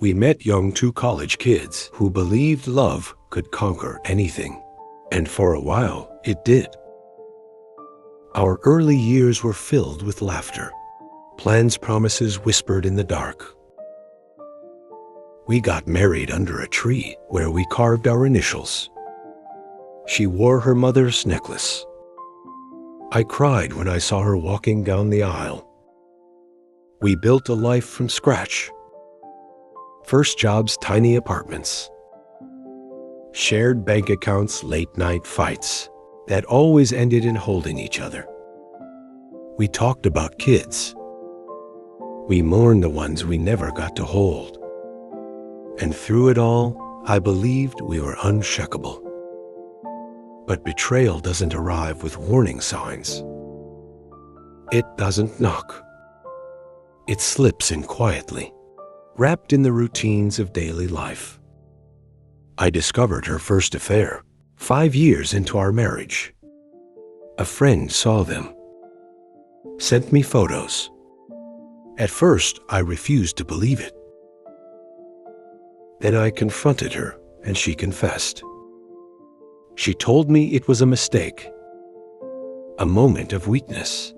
We met young two college kids who believed love could conquer anything. And for a while, it did. Our early years were filled with laughter, plans, promises whispered in the dark. We got married under a tree where we carved our initials. She wore her mother's necklace. I cried when I saw her walking down the aisle. We built a life from scratch. First jobs, tiny apartments. Shared bank accounts, late-night fights that always ended in holding each other. We talked about kids. We mourned the ones we never got to hold. And through it all, I believed we were unshakable. But betrayal doesn't arrive with warning signs. It doesn't knock. It slips in quietly, wrapped in the routines of daily life. I discovered her first affair 5 years into our marriage. A friend saw them, sent me photos. At first, I refused to believe it. Then I confronted her, and she confessed. She told me it was a mistake, a moment of weakness,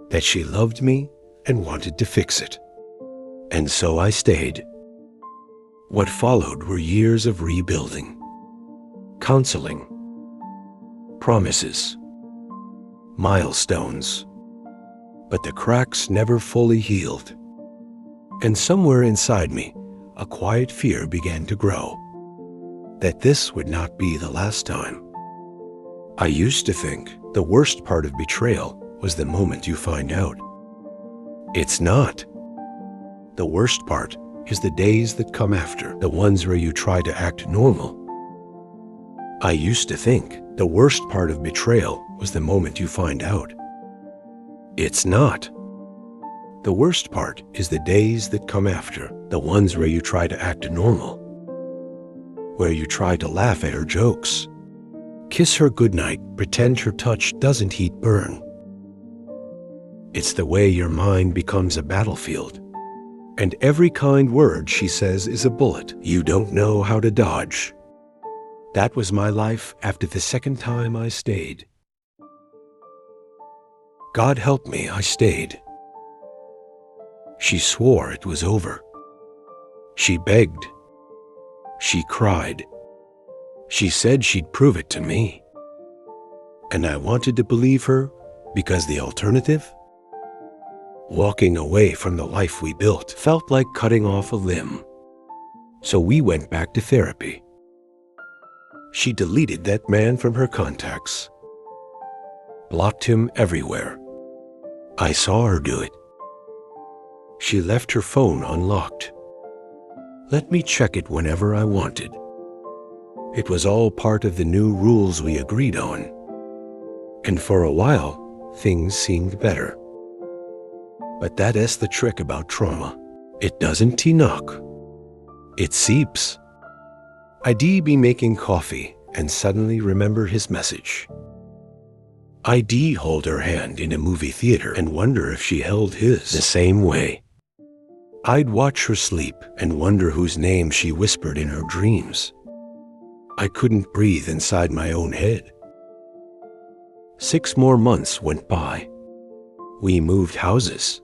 that she loved me and wanted to fix it. And so I stayed. What followed were years of rebuilding, counseling, promises, milestones. But the cracks never fully healed. And somewhere inside me, a quiet fear began to grow, that this would not be the last time. I used to think the worst part of betrayal was the moment you find out. It's not. The worst part is the days that come after, the ones where you try to act normal. I used to think the worst part of betrayal was the moment you find out. It's not. The worst part is the days that come after, the ones where you try to act normal, where you try to laugh at her jokes, kiss her goodnight, pretend her touch doesn't heat burn. It's the way your mind becomes a battlefield, and every kind word she says is a bullet you don't know how to dodge. That was my life after the second time I stayed. God help me, I stayed. She swore it was over. She begged. She cried. She said she'd prove it to me. And I wanted to believe her because the alternative? Walking away from the life we built felt like cutting off a limb. So we went back to therapy. She deleted that man from her contacts, blocked him everywhere. I saw her do it. She left her phone unlocked. Let me check it whenever I wanted. It was all part of the new rules we agreed on. And for a while, things seemed better. But that's the trick about trauma. It doesn't knock. It seeps. I'd be making coffee and suddenly remember his message. I'd hold her hand in a movie theater and wonder if she held his the same way. I'd watch her sleep and wonder whose name she whispered in her dreams. I couldn't breathe inside my own head. 6 more months went by. We moved houses.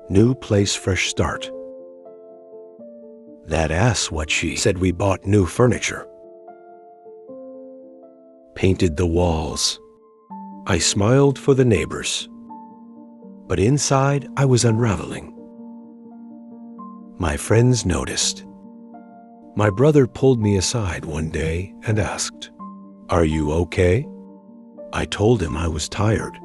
New place, fresh start. That ass what she said. We bought new furniture. Painted the walls. I smiled for the neighbors. But inside, I was unraveling. My friends noticed. My brother pulled me aside one day and asked, "Are you okay?" I told him I was tired.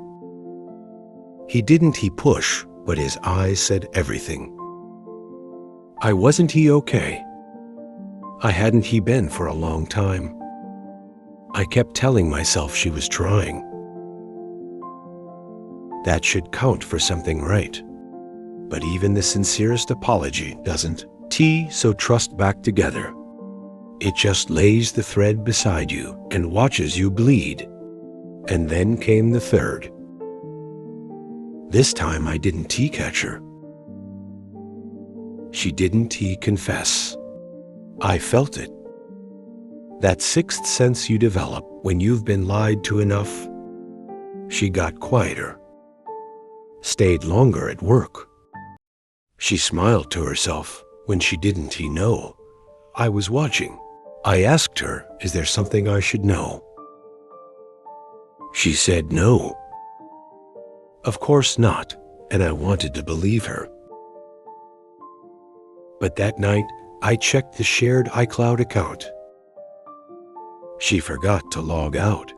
He didn't push, but his eyes said everything. I wasn't okay. I hadn't been for a long time. I kept telling myself she was trying. That should count for something, right? But even the sincerest apology doesn't. So trust back together. It just lays the thread beside you and watches you bleed. And then came the third. This time I didn't catch her. She didn't he confess. I felt it. That sixth sense you develop when you've been lied to enough. She got quieter. Stayed longer at work. She smiled to herself when she didn't he know. I was watching. I asked her, is there something I should know? She said no. Of course not, and I wanted to believe her. But that night, I checked the shared iCloud account. She forgot to log out.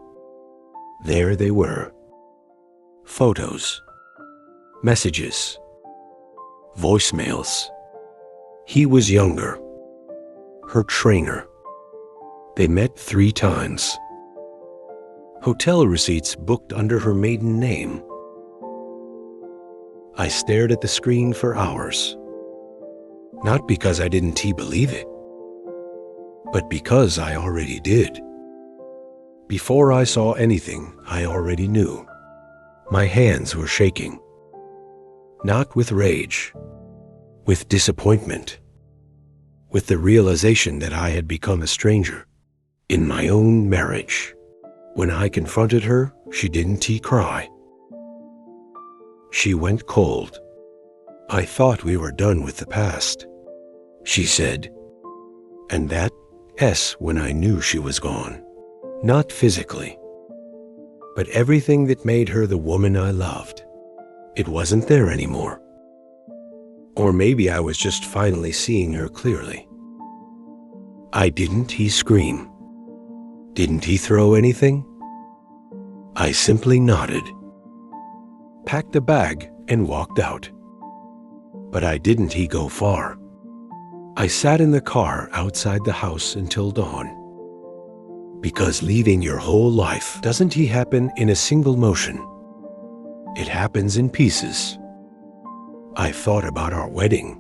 There they were. Photos, messages, voicemails. He was younger. Her trainer. They met 3 times. Hotel receipts booked under her maiden name. I stared at the screen for hours. Not because I didn't believe it, but because I already did. Before I saw anything, I already knew. My hands were shaking. Not with rage, with disappointment, with the realization that I had become a stranger in my own marriage. When I confronted her, she didn't cry. She went cold. I thought we were done with the past, she said. And that's when I knew she was gone. Not physically, but everything that made her the woman I loved. It wasn't there anymore. Or maybe I was just finally seeing her clearly. Didn't he scream? Didn't he throw anything? I simply nodded, packed a bag, and walked out. But didn't he go far. I sat in the car outside the house until dawn. Because leaving your whole life doesn't happen in a single motion. It happens in pieces. I thought about our wedding,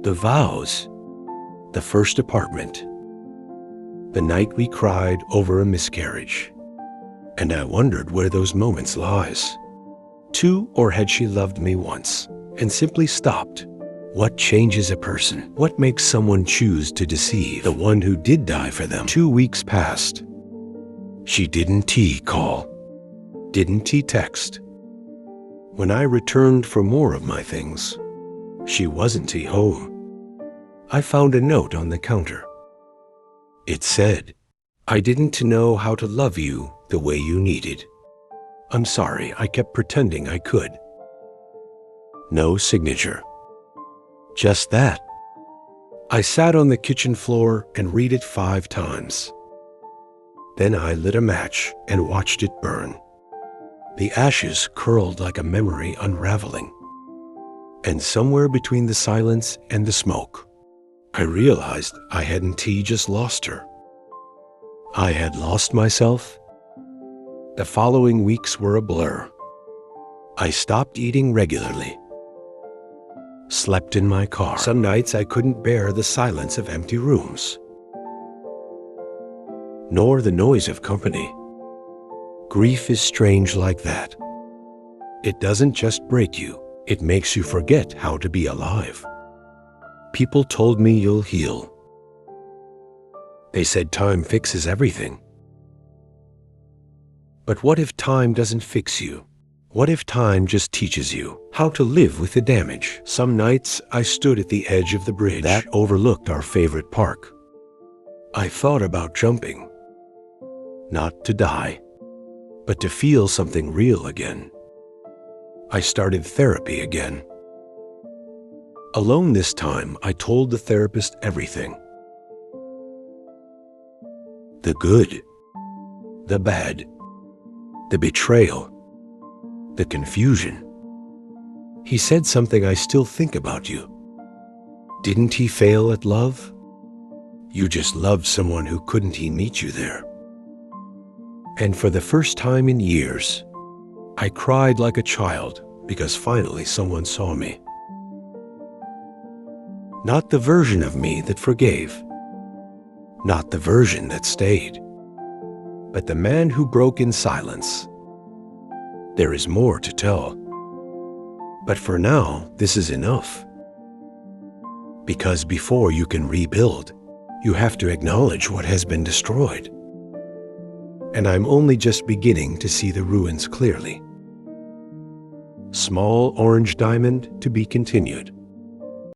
the vows, the first apartment, the night we cried over a miscarriage. And I wondered where those moments lies. 2, or had she loved me once and simply stopped? What changes a person? What makes someone choose to deceive the one who did die for them? 2 weeks passed. She didn't call. Didn't text. When I returned for more of my things, she wasn't home. I found a note on the counter. It said, I didn't know how to love you the way you needed. I'm sorry, I kept pretending I could. No signature. Just that. I sat on the kitchen floor and read it 5 times. Then I lit a match and watched it burn. The ashes curled like a memory unraveling. And somewhere between the silence and the smoke, I realized I hadn't just lost her. I had lost myself. The following weeks were a blur. I stopped eating regularly. Slept in my car. Some nights I couldn't bear the silence of empty rooms, nor the noise of company. Grief is strange like that. It doesn't just break you, it makes you forget how to be alive. People told me you'll heal. They said time fixes everything. But what if time doesn't fix you? What if time just teaches you how to live with the damage? Some nights I stood at the edge of the bridge that overlooked our favorite park. I thought about jumping. Not to die, but to feel something real again. I started therapy again. Alone this time, I told the therapist everything. The good, the bad, the betrayal, the confusion. He said something I still think about you. Didn't he fail at love? You just loved someone who couldn't meet you there. And for the first time in years, I cried like a child because finally someone saw me. Not the version of me that forgave, not the version that stayed, but the man who broke in silence. There is more to tell. But for now, this is enough. Because before you can rebuild, you have to acknowledge what has been destroyed. And I'm only just beginning to see the ruins clearly. Small orange diamond to be continued.